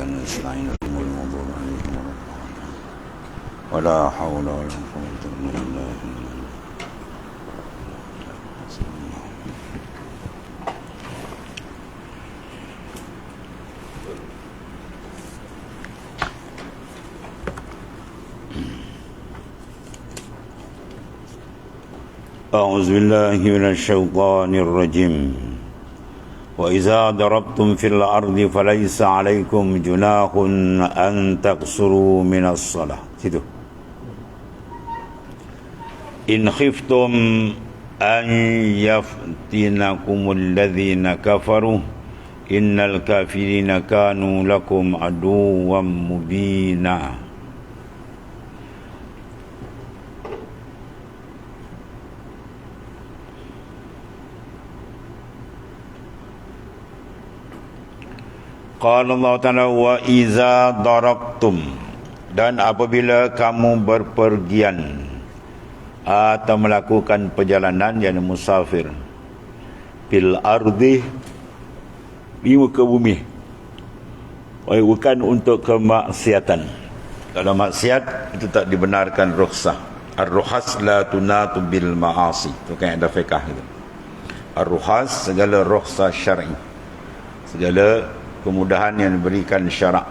نستعين المغضوب عليهم ولا حول ولا قوة إلا بالله. أعوذ بالله من الشيطان الرجيم. وإذا ضربتم في الأرض فليس عليكم جناح أن تقصروا من الصلاة. Situ. إن خفتم أن يفتنكم الذين كفروا إن الكافرين كانوا لكم عدوا مبينا. Qala Allah Ta'ala wa iza darabtum, dan apabila kamu berpergian atau melakukan perjalanan, yakni musafir, fil ardi, di muka bumi, bukan untuk kemaksiatan. Kalau maksiat itu tak dibenarkan rukhsah. Ar-rukhas la tunatu bil ma'asi. Itu kan ada fiqh itu. Ar-rukhas segala rukhsah syar'i, segala kemudahan yang diberikan syarak,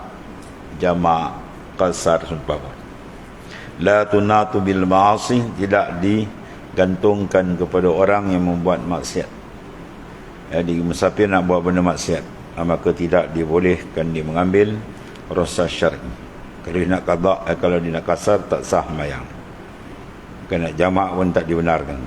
jamak, qasar, seumpama. La tunatu bil ma'asi, tidak digantungkan kepada orang yang membuat maksiat. Jadi musafir nak buat benda maksiat, maka tidak dibolehkan dia mengambil rukhsah syar'i. Kalau dia nak qada, kalau dia nak qasar, tak sah sembahyang. Kena jamak pun tak dibenarkan.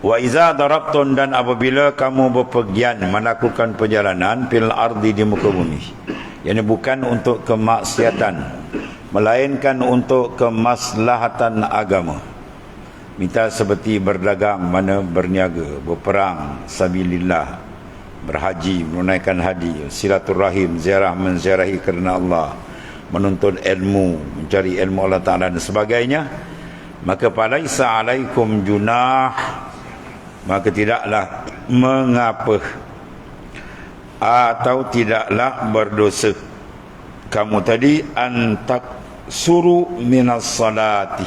Wa iza darabtum, dan apabila kamu bepergian melakukan perjalanan, fil ardi, di muka bumi, yakni bukan untuk kemaksiatan melainkan untuk kemaslahatan agama. Minta seperti berdagang, mana berniaga, berperang sabilillah, berhaji, menunaikan haji, silaturahim, ziarah menziarahi kerana Allah, menuntut ilmu, mencari ilmu Allah Ta'ala dan sebagainya, maka falaisa alaikum junah, maka tidaklah mengapa atau tidaklah berdosa kamu tadi antak suru minas salati,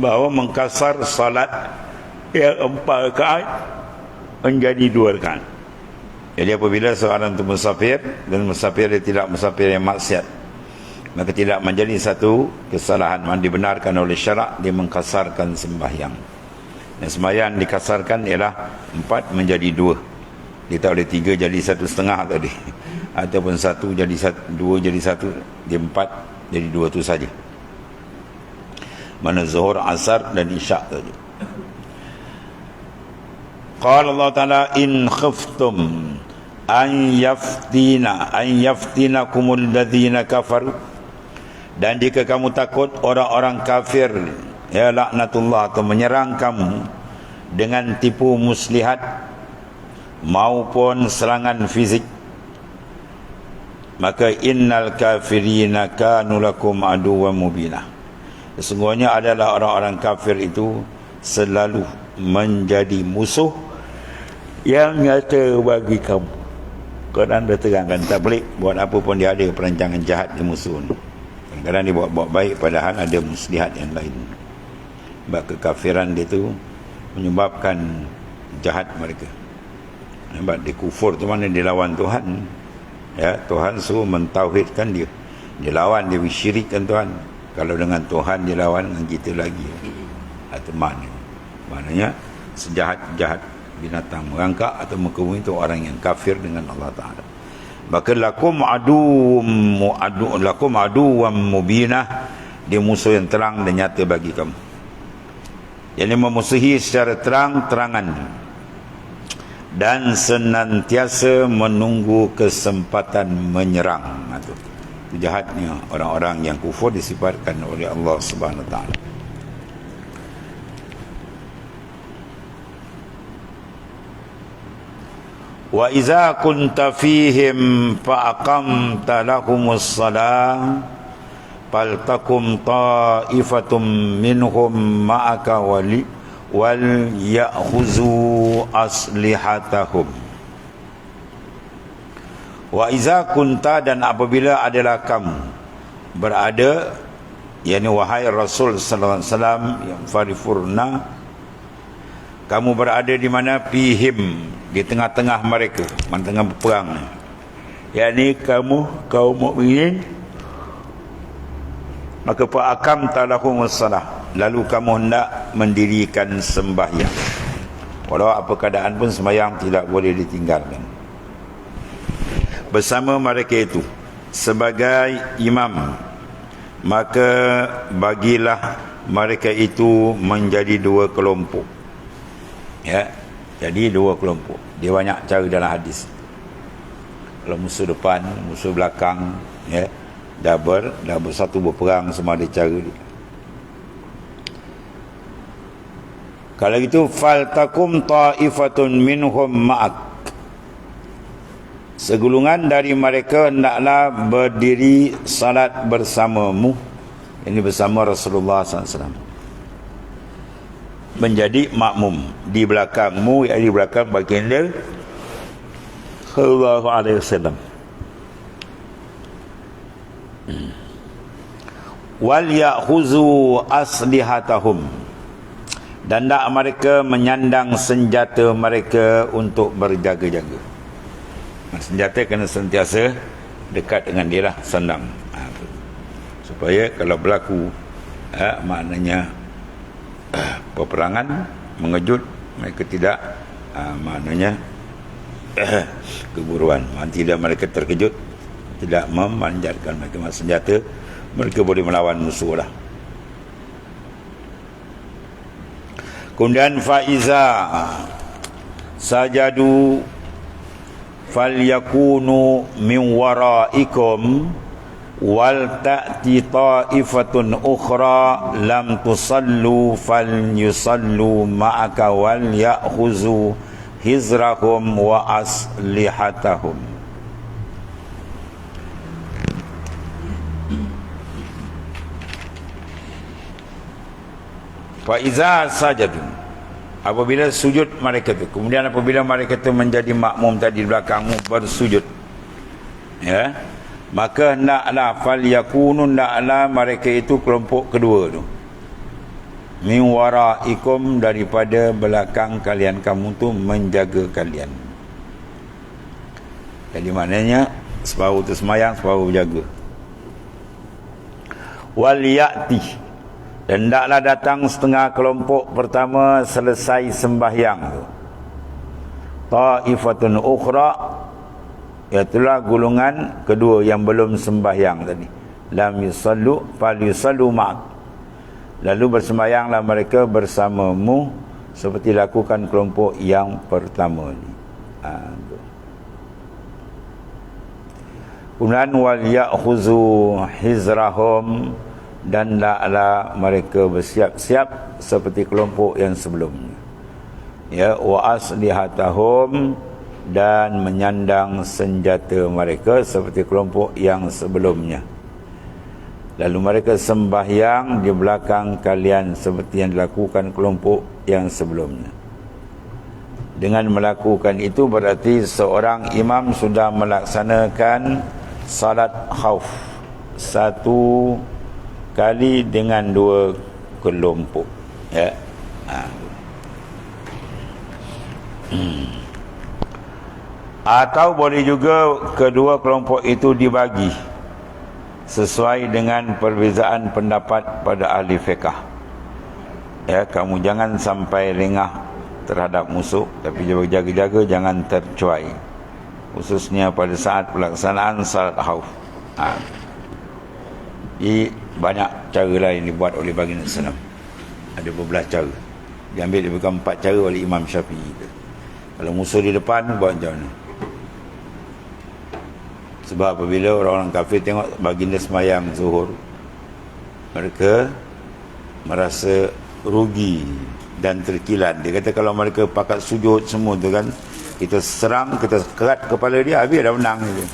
bahawa mengkasar salat yang 4 rakaat menjadi 2 rakaat. Jadi apabila seorang itu musafir, dan musafir dia tidak musafir yang maksiat, maka tidak menjadi satu kesalahan yang dibenarkan oleh syarak dia mengkasarkan sembahyang. Dan sembahyang dikasarkan ialah 4 menjadi 2. Dia tak boleh 3 jadi 1,5 tadi, ataupun 1 jadi 2 jadi 1, dia 4 jadi 2 tu saja. Mana zuhur, asar dan isyak saja. Qala Allah Ta'ala in khiftum an yaftinakumul ladzina kafaru, dan jika kamu takut orang-orang kafir, ya laknatullah, atau menyerang kamu dengan tipu muslihat maupun serangan fizik, maka innal kafirina kanu lakum aduwwan mubina. Sesungguhnya adalah orang-orang kafir itu selalu menjadi musuh yang nyata bagi kamu. Quran dah terangkan, tak boleh buat apa pun dia ada perancangan jahat di musuh. Kadang-kadang dia buat baik padahal ada muslihat yang lain. Sebab kekafiran dia tu menyebabkan jahat mereka. Sebab dia kufur tu mana dia lawan Tuhan. Ya, Tuhan suruh mentauhidkan dia. Dia lawan, dia bersyirikkan Tuhan. Kalau dengan Tuhan dia lawan, dengan kita lagi. Teman. Maknanya sejahat-jahat binatang merangkak atau muka bumi itu orang yang kafir dengan Allah Ta'ala. Maka lakum aduwwan mubinah, dia musuh yang terang dan nyata bagi kamu. Yang memusuhi secara terang-terangan dan senantiasa menunggu kesempatan menyerang. Itu jahatnya orang-orang yang kufur disifatkan oleh Allah Subhanahu Wa Taala. Wa iza kunta fihim fa aqamta lahumus salah faltakum ta'ifatum minhum ma'aka wal ya'khuzu aslihatahum. Wa iza kunta, dan apabila adalah kamu berada, yakni wahai Rasul sallallahu alaihi wasallam, yang farifurna, kamu berada di mana, fihim, di tengah-tengah mereka, tengah berperang, yakni kamu kaum mukminin, maka fa aqamta lahumus salah, lalu kamu hendak mendirikan sembahyang, walau apa keadaan pun sembahyang tidak boleh ditinggalkan bersama mereka itu sebagai imam. Maka bagilah mereka itu menjadi dua kelompok, ya, jadi dua kelompok. Dia banyak cara dalam hadis. Kalau musuh depan, musuh belakang, ya, dah bersatu berperang, semua ada cara dia. Kalau gitu, faltakum ta'ifatun minhum ma'ak, segulungan dari mereka hendaklah berdiri salat bersamamu, ini bersama Rasulullah SAW, menjadi makmum di belakangmu, di belakang baginda sallallahu alaihi wasallam. Wal ya'khuzu aslihatahum, dan dak mereka menyandang senjata mereka untuk berjaga-jaga. Senjata kena sentiasa dekat dengan dia lah, sandang, supaya kalau berlaku maknanya peperangan mengejut, mereka tidak maknanya keburuan, tidak mereka terkejut, tidak memanjatkan mereka senjata, mereka boleh melawan musuh lah. Kemudian faiza sajadu falyakunu min waraikum wal ta'ti ta'ifatun ukhra lam tusallu falyusallu ma'aka wal ya'khuzu hizrahum wa aslihatahum. Fa iza sajadu, apabila sujud mereka tu, kemudian apabila mereka tu menjadi makmum tadi di belakangmu bersujud, ya, maka hendaklah falyakunu, hendaklah mereka itu kelompok kedua tu, min waraikum, daripada belakang kalian, kamu tu menjaga kalian. Jadi maknanya separuh tu semayang, separuh jaga. Wal ya'ti, dan hendaklah datang setengah kelompok pertama selesai sembahyang tu, ta'ifatun ukhra, iaitulah golongan kedua yang belum sembahyang tadi, lam yusallu falyusallu ma'ak, lalu bersembahyanglah mereka bersamamu seperti lakukan kelompok yang pertama ni. Kemudian wal ya'khuzu hizrahum, dan hendaklah mereka bersiap-siap seperti kelompok yang sebelumnya, ya, wa aslihatahum, dan menyandang senjata mereka seperti kelompok yang sebelumnya. Lalu mereka sembahyang di belakang kalian seperti yang dilakukan kelompok yang sebelumnya. Dengan melakukan itu berarti seorang imam sudah melaksanakan salat khauf satu kali dengan dua kelompok, ya. Atau boleh juga kedua kelompok itu dibagi sesuai dengan perbezaan pendapat pada ahli fiqh, ya. Kamu jangan sampai lengah terhadap musuh, tapi jaga-jaga jangan tercuai, khususnya pada saat pelaksanaan salat khauf. Banyak cara lain dibuat oleh baginda Sallam. Ada beberapa cara. Diambil daripada 4 cara oleh Imam Syafi'i. Kalau musuh di depan, buat macam mana? Sebab apabila orang-orang kafir tengok baginda semayang zuhur, mereka merasa rugi dan terkilan. Dia kata kalau mereka pakat sujud semua tu kan, kita serang, kita kerat kepala dia, habis dah menang dia.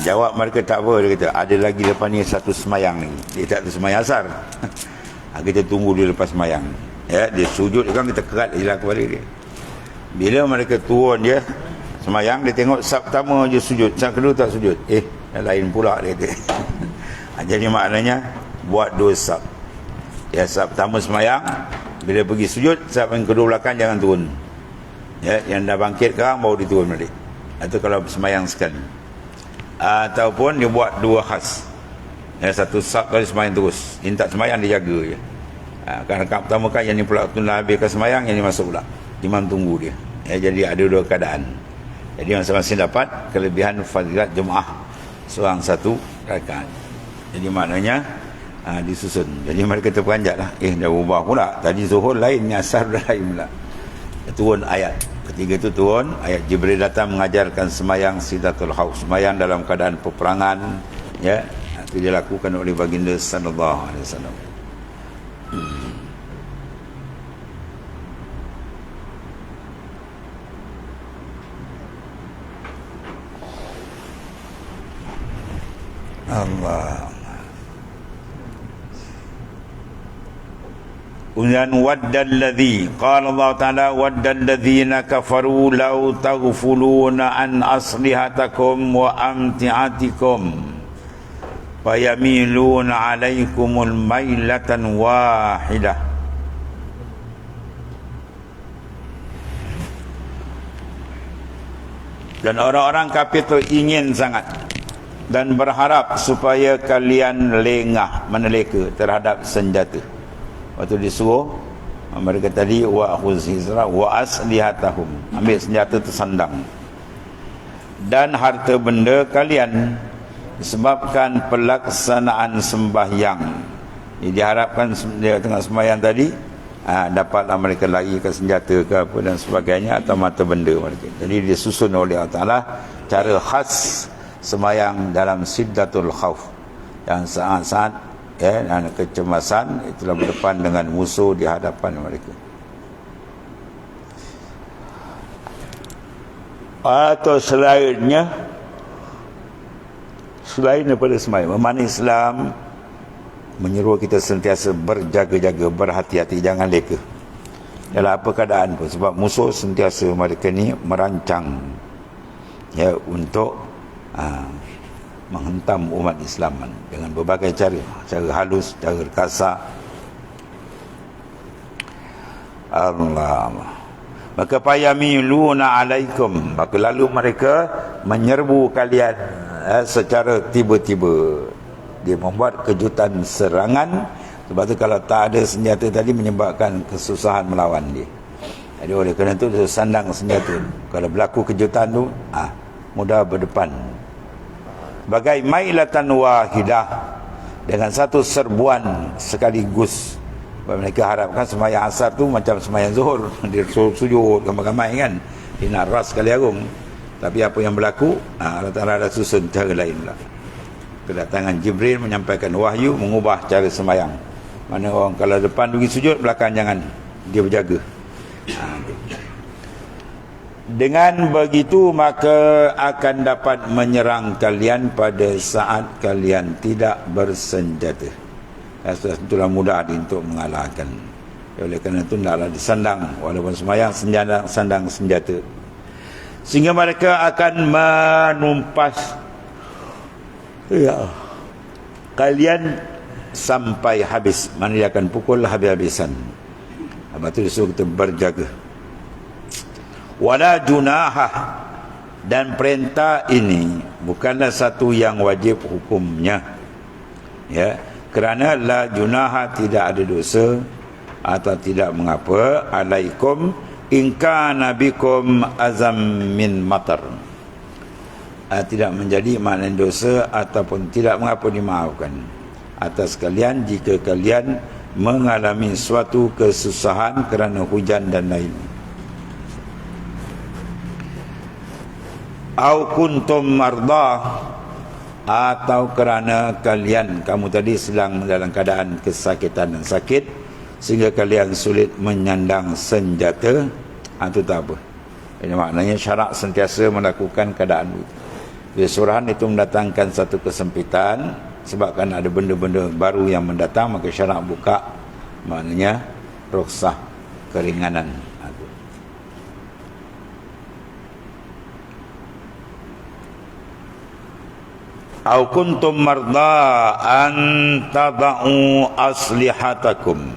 Jawab mereka tak apa, dia kata ada lagi lepas ni satu semayang ni, dia tak ada semayang asar. Kita tunggu dia lepas semayang. Ya, dia sujud kan kita kerat je lah kepala dia. Bila mereka turun dia semayang, dia tengok sab pertama je sujud, sab kedua tak sujud. Yang lain pula dia kata. Jadi maknanya buat 2 sab. Ya, sab pertama semayang, bila pergi sujud, sab yang kedua belakang jangan turun. Ya, yang dah bangkit sekarang baru diturun balik. Itu kalau semayang sekali. Ataupun dia buat 2 khas. Ya, 1 sab kali semayang terus. Ini tak semayang, dia jaga je. Kan rakaat pertama kan yang ni pula tu nak habiskan semayang, yang ni masuk pula. Imam tunggu dia. Ya, jadi ada 2 keadaan. Jadi masing-masing dapat kelebihan fadilat Jumaah seorang 1 rakaat. Jadi maknanya disusun. Jadi mereka terperanjat lah. Dah ubah pula. Tadi zuhur lain, ni asar lain pula. Turun ayat. Ketiga itu turun ayat Jibril datang mengajarkan semayang Sidatul Khauf, semayang dalam keadaan peperangan. Ya, itu dilakukan oleh baginda sallallahu alaihi wasallam. Allah. Kemudian waddal ladzi qala Allah taala waddal ladzina kafaru law taghfuluna an aslihatakum wa amtiatikum fayamiluna alaikumul mailatan wahidah. Dan orang-orang kafir itu ingin sangat dan berharap supaya kalian lengah meneleka terhadap senjata. Waktu disuruh mereka tadi wa khuzizra wa aslihatahum, ambil senjata tersandang dan harta benda kalian disebabkan pelaksanaan sembahyang. Jadi diharapkan dia tengah sembahyang tadi dapatlah mereka lagi ke senjata ke apa dan sebagainya atau mata benda mereka. Jadi disusun oleh Allah Taala cara khas sembahyang dalam Siddatul Khauf yang sangat-sangat dan kecemasan itulah berdepan dengan musuh di hadapan mereka. Atau selainnya, selain daripada sembahyang, mana Islam menyeru kita sentiasa berjaga-jaga, berhati-hati, jangan leka dalam apa keadaan pun, sebab musuh sentiasa mereka ni merancang ya untuk menghentam umat Islam dengan berbagai cara halus, cara kasar. Allah. Maka payamiluna alaikum, maka lalu mereka menyerbu kalian secara tiba-tiba. Dia membuat kejutan serangan. Sebab tu kalau tak ada senjata tadi menyebabkan kesusahan melawan dia. Jadi oleh kerana itu dia sandang senjata. Kalau berlaku kejutan tu mudah berdepan. Bagai mailatan wahidah, dengan satu serbuan sekaligus. Mereka harapkan sembahyang asar tu macam sembahyang zuhur, dia sujud ramai-ramai kan, dia nak ras kali agung. Tapi apa yang berlaku, Allah Ta'ala ada susun cara lain pula. Kedatangan Jibril menyampaikan wahyu, mengubah cara sembahyang. Mana orang kalau depan pergi sujud, belakang jangan, dia berjaga. Dengan begitu maka akan dapat menyerang kalian pada saat kalian tidak bersenjata. Itulah mudah untuk mengalahkan. Oleh kerana itu tidaklah disandang, walaupun sembahyang sandang senjata, sehingga mereka akan menumpas kalian sampai habis. Mana dia akan pukul habis-habisan. Lepas itu disuruh kita berjaga. Wala junahah, dan perintah ini bukanlah satu yang wajib hukumnya, ya, kerana la junaha, tidak ada dosa atau tidak mengapa, alaikum in kana bikum azam min matar, tidak menjadi makna dosa ataupun tidak mengapa dimaafkan atas kalian jika kalian mengalami suatu kesusahan kerana hujan dan lain. Au kuntum mardah, atau kerana kamu tadi sedang dalam keadaan kesakitan dan sakit sehingga kalian sulit menyandang senjata, itu tak apa. Ini maknanya syarak sentiasa melakukan keadaan itu. Kesurahan itu mendatangkan satu kesempitan, sebabkan ada benda-benda baru yang mendatang, maka syarak buka, maknanya rukhsah, keringanan. Au kuntum marda an tada'u aslihatakum,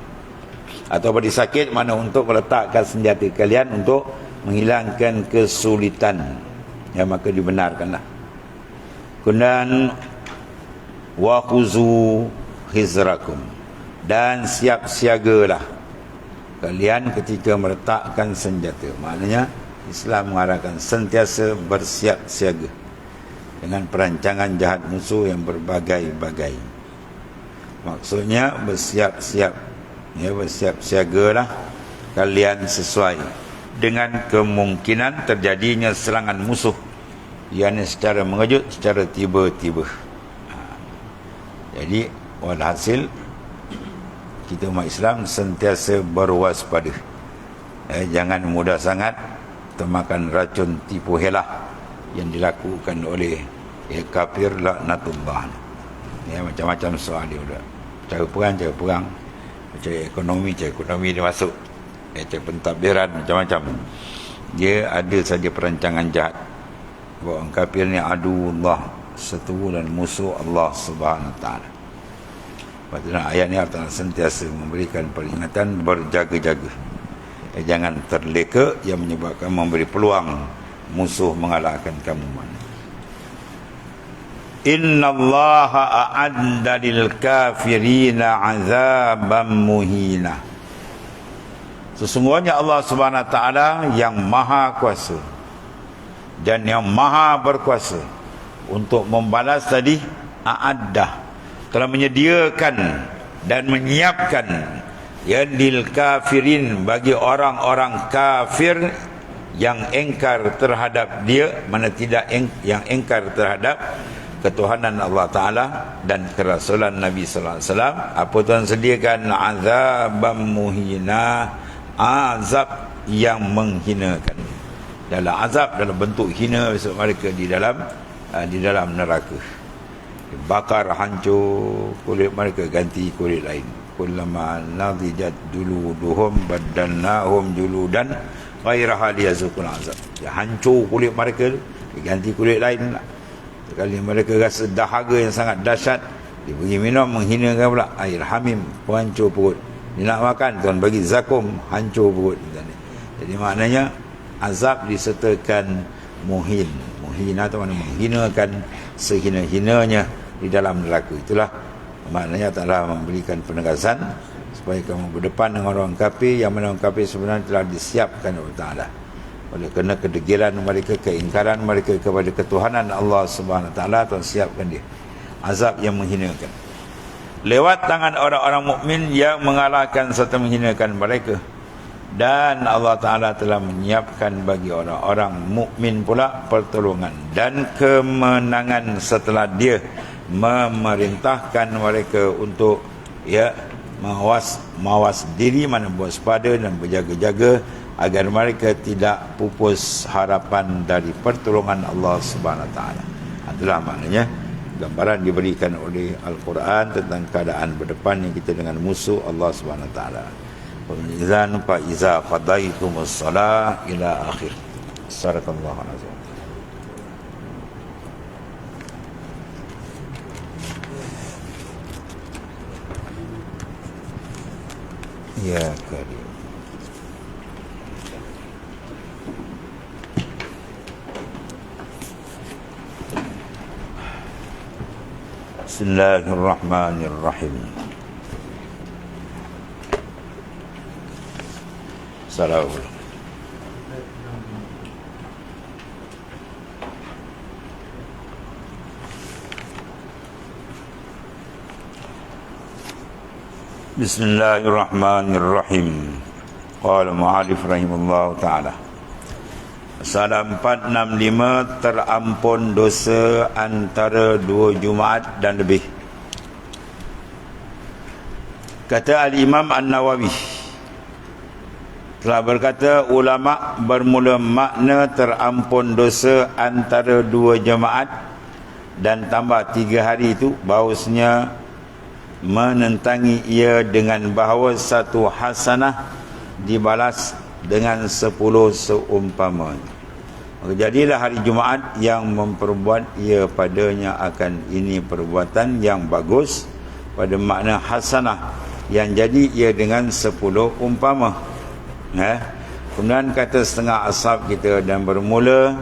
atau bagi sakit mana untuk meletakkan senjata kalian untuk menghilangkan kesulitan, ya maka dibenarkanlah. Kemudian wa khuzu hizrakum, dan siap siagalah kalian ketika meletakkan senjata. Maknanya Islam mengarahkan sentiasa bersiap siaga dengan perancangan jahat musuh yang berbagai-bagai. Maksudnya bersiap-siap, ya, bersiap siagalah kalian sesuai dengan kemungkinan terjadinya serangan musuh, yang secara mengejut, secara tiba-tiba. Jadi walhasil kita umat Islam sentiasa berwaspada, jangan mudah sangat termakan racun tipu helah yang dilakukan oleh kafir laknatullah. Ya, macam-macam soal dia sudah. Cara perang, cara ekonomi dia masuk. Cara pentadbiran macam-macam. Dia ada saja perancangan jahat. Bahawa orang kafir ni aduullah, seteru dan musuh Allah Subhanahu Wa Taala. Pada ayat ni Allah sentiasa memberikan peringatan berjaga-jaga. Jangan terleka yang menyebabkan memberi peluang musuh mengalahkan kamu. Innallaha a'adda lil kafirina 'adzaban muhina. Sesungguhnya Allah Subhanahu Wa Taala yang maha kuasa dan yang maha berkuasa untuk membalas tadi, a'adda, telah menyediakan dan menyiapkan, ya, lil kafirin, bagi orang-orang kafir yang engkar terhadap dia, mana tidak yang engkar terhadap ketuhanan Allah Ta'ala dan kerasulan Nabi Sallallahu Alaihi Wasallam. Apa Tuhan sediakan? Azabam muhina, azab yang menghinakan. Dalam azab, dalam bentuk hina mereka di dalam neraka. Bakar, hancur kulit mereka, ganti kulit lain. Kullama nadijat juluduhum badalnahum juludan ghairaha liyazuqul azab. Ya, hancur kulit mereka, diganti kulit lain pula. Sekali mereka rasa dahaga yang sangat dahsyat, dia pergi minum, menghinakan pula air hamim, hancur perut. Dia nak makan, Tuhan bagi zakum, hancur perut. Jadi maknanya azab disertakan muhin. Muhina tu mana menghinakan sehina-hinanya di dalam neraka. Itulah maknanya Allah memberikan penegasan supaya kamu berdepan dengan orang kafir, yang mana orang kafir sebenarnya telah disiapkan oleh Ta'ala. Oleh kerana kedegilan mereka, keingkaran mereka kepada ketuhanan Allah Subhanahu Wa Ta'ala, Tuhan siapkan dia azab yang menghinakan lewat tangan orang-orang mukmin yang mengalahkan serta menghinakan mereka. Dan Allah Ta'ala telah menyiapkan bagi orang-orang mukmin pula pertolongan dan kemenangan setelah dia memerintahkan mereka untuk, ya, mawas diri, mana berwaspada dan berjaga-jaga agar mereka tidak pupus harapan dari pertolongan Allah Subhanahu Wa Taala. Itulah maknanya gambaran diberikan oleh Al-Quran tentang keadaan berdepan yang kita dengan musuh Allah Subhanahu Wa Taala. Pemizan fa iza qadaitumus shalah ila akhir. Sadaqallahu alazim. Ya karim. Bismillahirrahmanirrahim. Assalamualaikum. Bismillahirrahmanirrahim. Qala mu'alif rahimahullah ta'ala. Salam 465, terampun dosa antara 2 Jumaat dan lebih. Kata Al-Imam An-Nawawi, telah berkata ulama bermula makna terampun dosa antara 2 jemaat dan tambah 3 hari itu, bahawasanya menentangi ia dengan bahawa satu hasanah dibalas dengan 10 seumpama. Maka jadilah hari Jumaat yang memperbuat ia padanya akan ini perbuatan yang bagus pada makna hasanah, yang jadi ia dengan 10 umpama. Kemudian kata setengah ashab kita, dan bermula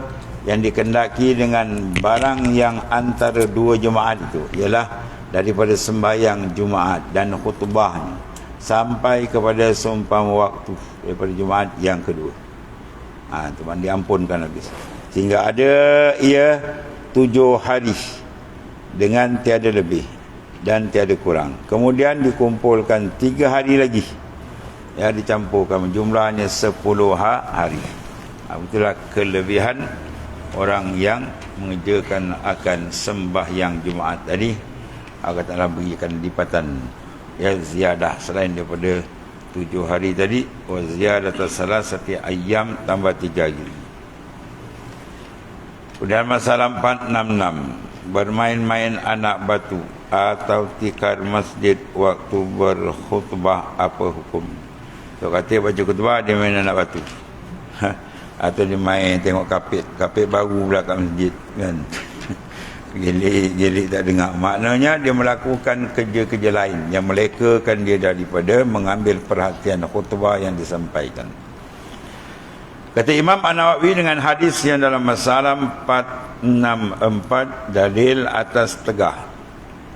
yang dikendaki dengan barang yang antara dua Jumaat itu ialah daripada sembahyang Jumaat dan khutbahnya sampai kepada seumpama waktu daripada Jumaat yang kedua. Tuan diampunkan habis. Sehingga ada ia 7 hari dengan tiada lebih dan tiada kurang. Kemudian dikumpulkan 3 hari lagi, ya, dicampurkan jumlahnya 10 hari. Itulah kelebihan orang yang mengerjakan akan sembahyang Jumaat tadi. Allah Ta'ala berikan lipatan, ya, ziyadah selain daripada 7 hari tadi, wa ziyadatu salasati ayyam, tambah 3 hari. Kemudian masalah 466, bermain-main anak batu atau tikar masjid waktu berkhutbah, apa hukum? So kata baca khutbah dia main anak batu. Atau dia main tengok kapit baru pula kat masjid kan. Gelik tak dengar. Maknanya dia melakukan kerja-kerja lain yang melekakan dia daripada mengambil perhatian khutbah yang disampaikan. Kata Imam An-Nawawi dengan hadis yang dalam masalah 464, dalil atas tegah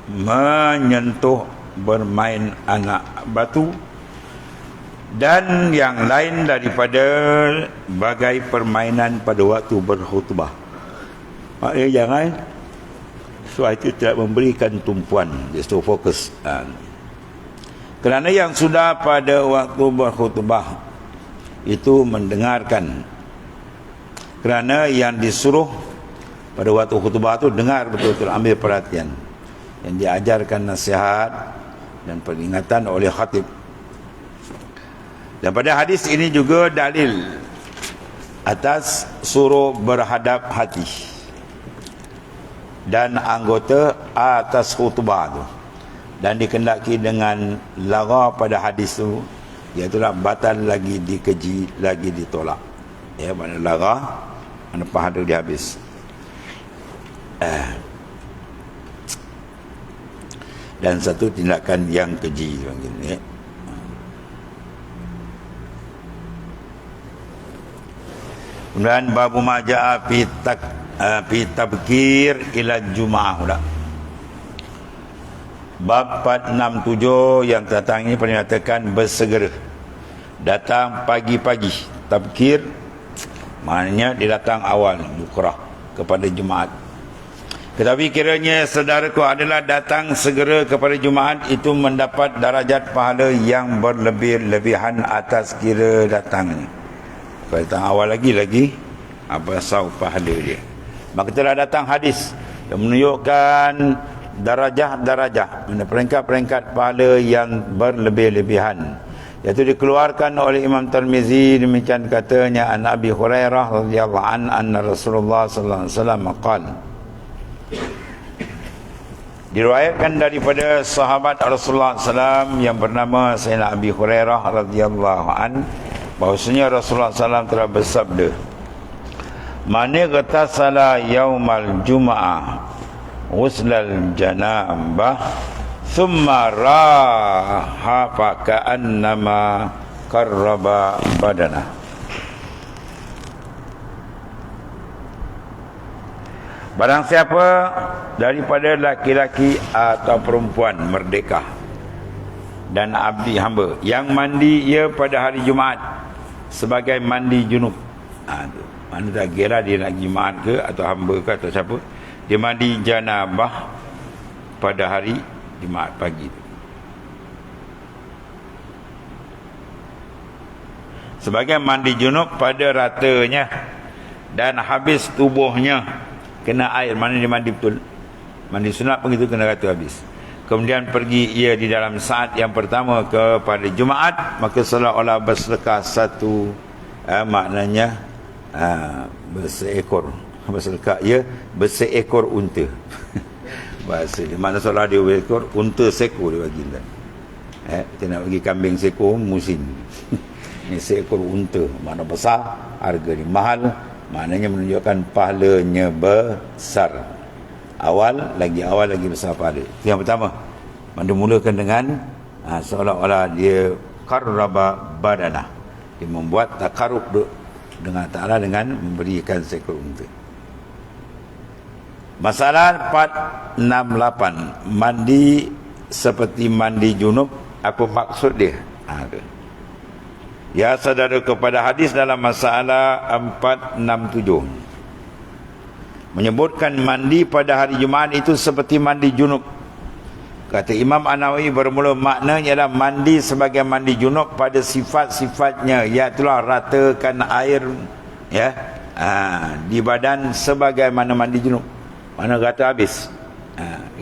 menyentuh bermain anak batu dan yang lain daripada bagai permainan pada waktu berkhutbah. Maknanya jangan sebab itu tidak memberikan tumpuan, just to fokus. Kerana yang sudah pada waktu berkhutbah itu mendengarkan. Kerana yang disuruh pada waktu khutbah itu dengar betul-betul, ambil perhatian. Yang diajarkan nasihat dan peringatan oleh khatib. Dan pada hadis ini juga dalil atas suruh berhadap hati dan anggota atas khutbah tu, dan dikendaki dengan lara pada hadis tu, iaitulah batal lagi dikeji, lagi ditolak. Ya, mana lara, mana pahala dia habis. Dan satu tindakan yang keji panggil, ya. Kemudian babu maja'a fi tabkir ila Jum'ah pula. Bab 467 yang datang ini menyatakan bersegera, datang pagi-pagi. Tabkir maknanya dia datang awal bukrah kepada Jumaat. Tetapi kiranya saudaraku adalah datang segera kepada Jumaat itu mendapat darajat pahala yang berlebih-lebihan atas kira datangnya. Kalau datang awal lagi apa sau pahala dia. Maka telah datang hadis yang menunjukkan darajah-darajah, peringkat-peringkat pahala yang berlebih-lebihan, iaitu dikeluarkan oleh Imam Tirmizi. Demikian katanya, an Abi Hurairah radhiyallahu anna Rasulullah sallallahu alaihi wasallam qala, diriwayatkan daripada sahabat Rasulullah SAW yang bernama Sayyidina Abi Hurairah radhiyallahu an, bahwasanya Rasulullah SAW telah bersabda, man igtasala yaumal jum'ah ghuslal janabah thumma raha fa ka'annama qarraba badana. Barang siapa daripada laki-laki atau perempuan merdeka dan abdi hamba yang mandi ia pada hari Jumaat sebagai mandi junub, mana tak kira dia nak Jumaat ke atau hamba ke atau siapa, dia mandi janabah pada hari Jumaat pagi sebagai mandi junub pada ratanya dan habis tubuhnya kena air, mana dia mandi betul, mandi sunat begitu kena rata habis. Kemudian pergi ia di dalam saat yang pertama kepada Jumaat, maka seolah-olah bersedekah satu, maknanya berseekor, bersedekah ia berseekor unta. bahasa dia. Makna seolah dia berekor, unta seekor dia bagi kan. Kita nak bagi kambing seekor musim. Ini seekor unta, makna besar, harga dia mahal, maknanya menunjukkan pahalanya besar. Awal lagi besar pahala. Itu yang pertama. Dia mulakan dengan seolah-olah dia qarraba badana. Dia membuat takarub dengan Ta'ala dengan memberikan seekor unta. Masalah 468, mandi seperti mandi junub, apa maksud dia? Ya saudara, kepada hadis dalam masalah 467 menyebutkan mandi pada hari Jumaat itu seperti mandi junub. Kata Imam An-Nawawi, bermula makna ialah mandi sebagai mandi junub pada sifat-sifatnya, iaitu ratakan air di badan sebagaimana mandi junub. Mana rata habis.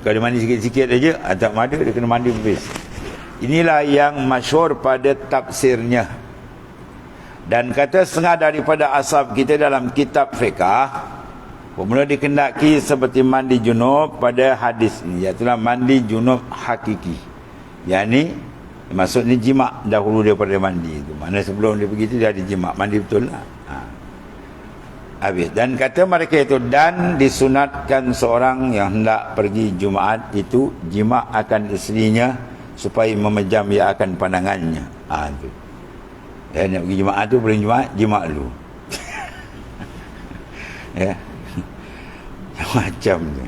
Kalau dia mandi sikit-sikit aja, tak ada, dia kena mandi habis. Inilah yang masyhur pada tafsirnya. Dan kata setengah daripada ashab kita dalam kitab fiqah, bermula dikendaki seperti mandi junub pada hadis ini, iaitu mandi junub hakiki. Yang ni maksudnya jima' dahulu daripada mandi itu. Mana sebelum dia pergi itu dia ada jima', mandi betul lah. Habis. Dan kata mereka itu, dan disunatkan seorang yang hendak pergi Jumaat itu jima' akan isterinya supaya memejam ia akan pandangannya. Itu. Ya, nak pergi Jumaat tu, boleh Jumaat, jima' dulu. Ya. Macam tu.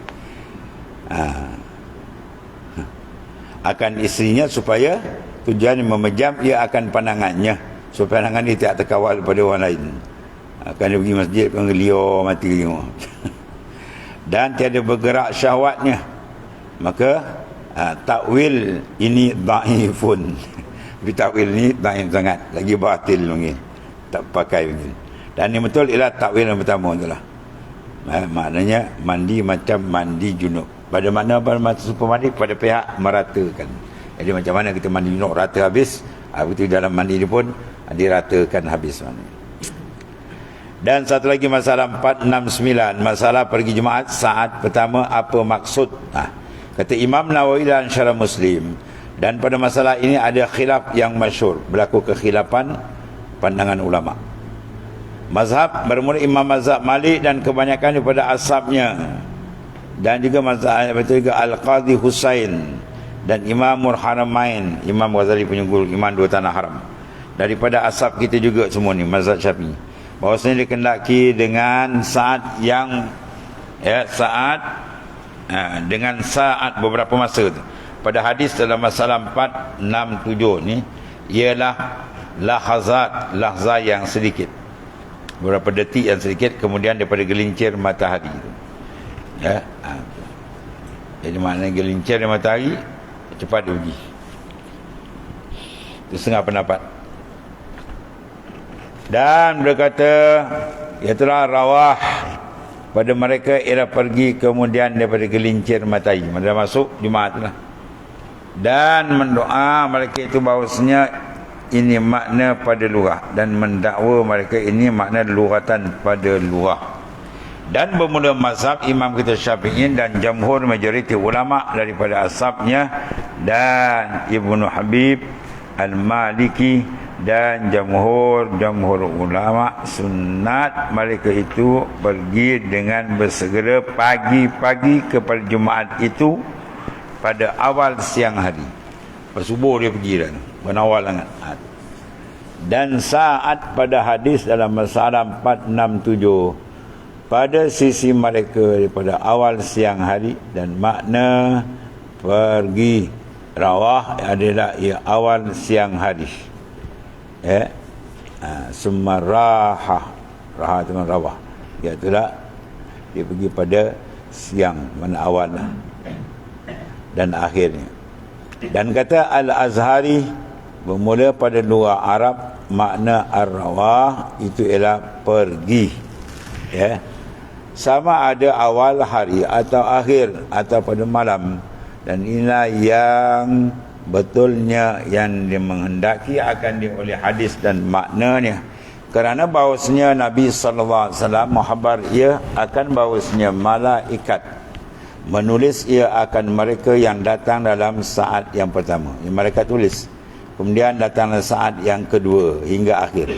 Akan isterinya supaya tujuan memejam ia akan pandangannya, supaya pandangan dia tidak terkawal pada orang lain. Akan dia pergi masjid kan gelior mati tengok. Dan tiada bergerak syahwatnya. Maka takwil ini dhaifun. Takwil ini dhaif sangat, lagi batil mungkin. Tak pakai mungkin. Dan ini betul ialah takwil yang pertama itulah. Maknanya mandi macam mandi junub. Pada mana super mandi, pada pihak meratakan. Jadi macam mana kita mandi junub rata habis, begitu dalam mandi ni pun diratakan habis. Dan satu lagi masalah 469, masalah pergi Jumaat saat pertama, apa maksud? Kata Imam Nawawi dalam Syarah Muslim, dan pada masalah ini ada khilaf yang masyhur, berlaku kekhilafan pandangan ulama. Mazhab bermula Imam Mazhab Malik dan kebanyakan daripada ashabnya, dan juga mazhab juga Al-Qadhi Husain dan Imamul Haramain, Imam Ghazali penyunggul Imam Dua Tanah Haram, daripada ashab kita juga semua ni mazhab Syafi'i, bahawasanya dikendaki dengan saat yang dengan saat beberapa masa tu. Pada hadis dalam masalah 467 ni ialah lahzat yang sedikit, beberapa detik yang sedikit, kemudian daripada gelincir matahari itu. Jadi maknanya gelincir matahari cepat dia pergi. Itu setengah pendapat. Dan berkata, iaitulah rawah pada mereka ialah pergi kemudian daripada gelincir matahari, dah masuk Jumaat lah. Dan mendoa mereka itu bahawasanya ini makna pada lurah, dan mendakwa mereka ini makna luratan pada lurah. Dan bermula mazhab Imam kita Syafi'i dan jamhur majoriti ulama daripada ashabnya, dan Ibnu Habib Al-Maliki dan jamhur ulama sunat mereka itu pergi dengan bersegera pagi-pagi kepada Jumaat itu pada awal siang hari. Subuh dia pergi dah, berawal sangat. Dan saat pada hadis dalam masalah 467 pada sisi mereka daripada awal siang hari, dan makna pergi rawah adalah awal siang hari. Summa raha dengan rawah, iaitulah dia pergi pada siang, mana awal dan akhirnya. Dan kata Al-Azhari bermula pada luar Arab, makna ar-rawah itu ialah pergi, sama ada awal hari atau akhir atau pada malam. Dan inilah yang betulnya yang dia menghendaki akan oleh hadis dan maknanya, kerana bahawasanya Nabi SAW menghabar ia akan bahawasanya malaikat menulis ia akan mereka yang datang dalam saat yang pertama. Yang mereka tulis. Kemudian datanglah saat yang kedua hingga akhir.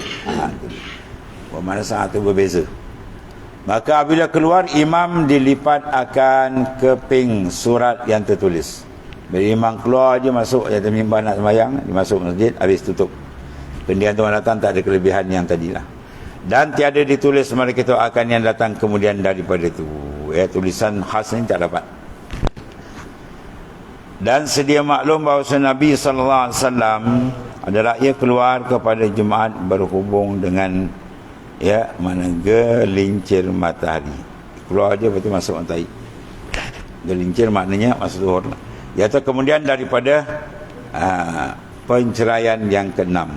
Bermakna saat itu berbeza. Maka apabila keluar, imam dilipat akan keping surat yang tertulis. Bila imam keluar je masuk jatuh mimbar nak sembahyang, dia masuk masjid, habis tutup. Kemudian tuan datang tak ada kelebihan yang tadilah. Dan tiada ditulis mereka itu akan yang datang kemudian daripada itu. Tulisan khas ni tak dapat. Dan sedia maklum bahawa Nabi SAW adalah ia keluar kepada Jumaat berhubung dengan mana gelincir matahari. Keluar je betul masuk matahari. Gelincir maknanya masuk zuhur. Iaitu kemudian daripada penceraian yang keenam.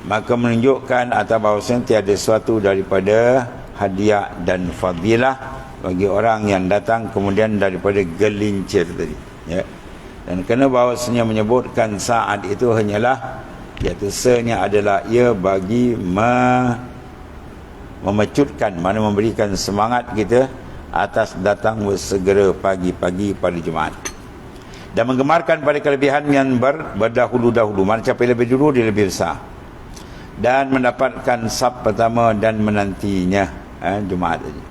Maka menunjukkan atas bahawasanya tiada sesuatu daripada hadiah dan fadilah bagi orang yang datang kemudian daripada gelincir tadi. Dan kerana bahawasanya menyebutkan saat itu hanyalah iaitu se-nya adalah ia bagi memecutkan, mana memberikan semangat kita atas datang bersegera pagi-pagi pada Jumaat. Dan menggemarkan pada kelebihan yang berdahulu-dahulu. Mana capai lebih dulu dia lebih besar. Dan mendapatkan sab pertama dan menantinya Jumaat tadi.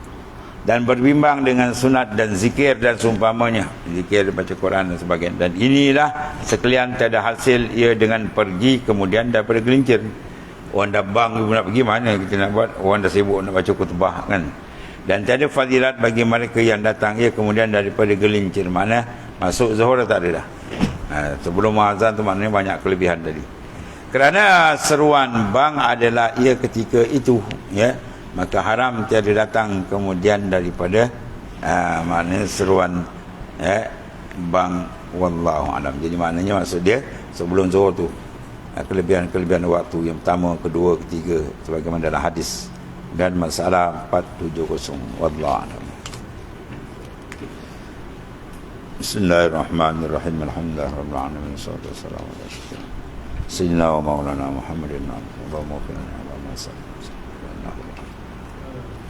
Dan berbimbang dengan sunat dan zikir dan seumpamanya. Zikir, baca Quran dan sebagainya. Dan inilah sekalian tiada hasil ia dengan pergi kemudian daripada gelincir. Orang dah bang nak pergi, mana kita nak buat? Orang dah sibuk nak baca khutbah kan. Dan tiada fadilat bagi mereka yang datang ia kemudian daripada gelincir. Mana masuk zuhur tak ada dah. Sebelum azan tu maknanya banyak kelebihan tadi. Kerana seruan bang adalah ia ketika itu, maka haram tiada datang kemudian daripada maknanya seruan bang, wallahu alam. Jadi maknanya maksud dia sebelum zuhur tu kelebihan-kelebihan waktu yang pertama, kedua, ketiga sebagaimana dalam hadis. Dan masalah 470, wallahu alam. Bismillahirrahmanirrahim. Alhamdulillahirabbil alamin. Wassalatu wassalamu ala sayyidina wa maulana Muhammadin Allahumma qina wa sallim.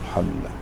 Alhamdulillah.